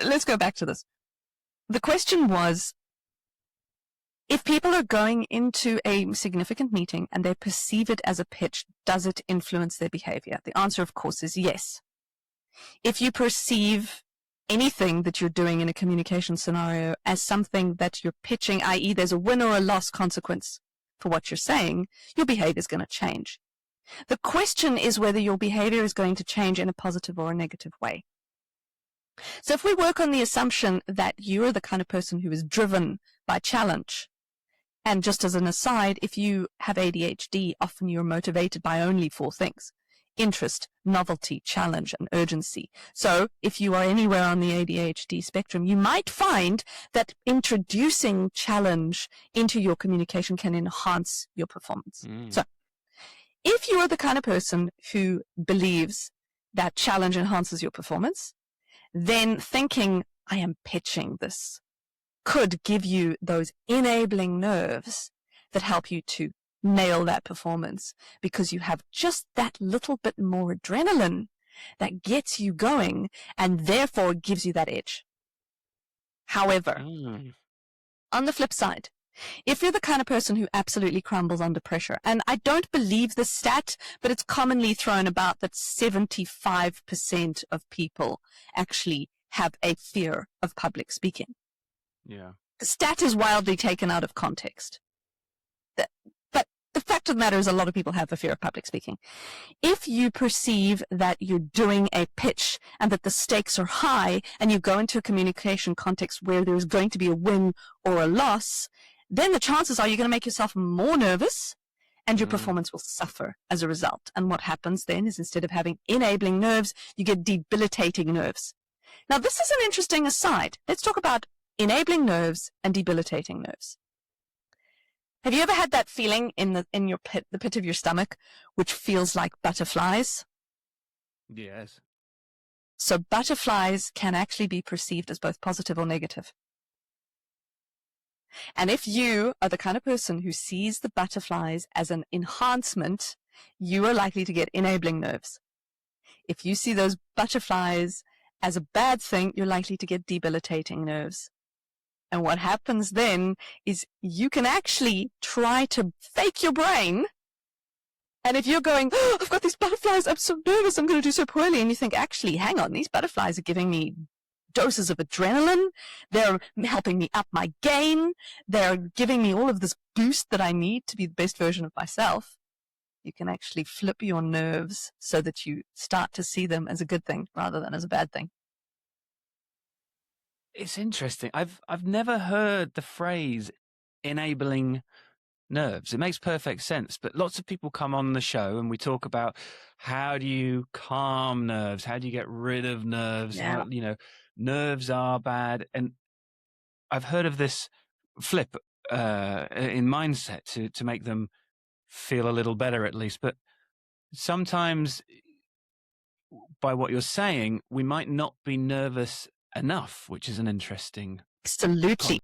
let's go back to this. The question was, if people are going into a significant meeting and they perceive it as a pitch, does it influence their behavior? The answer, of course, is yes. If you perceive anything that you're doing in a communication scenario as something that you're pitching, i.e. there's a win or a loss consequence for what you're saying, your behavior is going to change. The question is whether your behavior is going to change in a positive or a negative way. So if we work on the assumption that you're the kind of person who is driven by challenge, and just as an aside, if you have ADHD, often you're motivated by only 4 things: interest, novelty, challenge, and urgency. So if you are anywhere on the ADHD spectrum, you might find that introducing challenge into your communication can enhance your performance. So if you are the kind of person who believes that challenge enhances your performance, then thinking, I am pitching this, could give you those enabling nerves that help you to nail that performance, because you have just that little bit more adrenaline that gets you going and therefore gives you that edge. However, on the flip side, if you're the kind of person who absolutely crumbles under pressure, and I don't believe the stat, but it's commonly thrown about that 75% of people actually have a fear of public speaking. Yeah. The stat is wildly taken out of context. But the fact of the matter is a lot of people have a fear of public speaking. If you perceive that you're doing a pitch and that the stakes are high and you go into a communication context where there's going to be a win or a loss, then the chances are you're going to make yourself more nervous and your performance will suffer as a result. And what happens then is, instead of having enabling nerves, you get debilitating nerves. Now, this is an interesting aside. Let's talk about enabling nerves and debilitating nerves. Have you ever had that feeling in the pit of your stomach, which feels like butterflies? Yes. So butterflies can actually be perceived as both positive or negative. And if you are the kind of person who sees the butterflies as an enhancement, you are likely to get enabling nerves. If you see those butterflies as a bad thing, you're likely to get debilitating nerves. And what happens then is you can actually try to fake your brain. And if you're going, oh, I've got these butterflies, I'm so nervous, I'm going to do so poorly, and you think, actually, hang on, these butterflies are giving me doses of adrenaline, they're helping me up my game, they're giving me all of this boost that I need to be the best version of myself, you can actually flip your nerves so that you start to see them as a good thing rather than as a bad thing. It's interesting. I've never heard the phrase enabling nerves. It makes perfect sense, but lots of people come on the show and we talk about how do you calm nerves, how do you get rid of nerves, how, nerves are bad. And I've heard of this flip in mindset to make them feel a little better, at least. But sometimes, by what you're saying, we might not be nervous enough, which is an interesting Absolutely.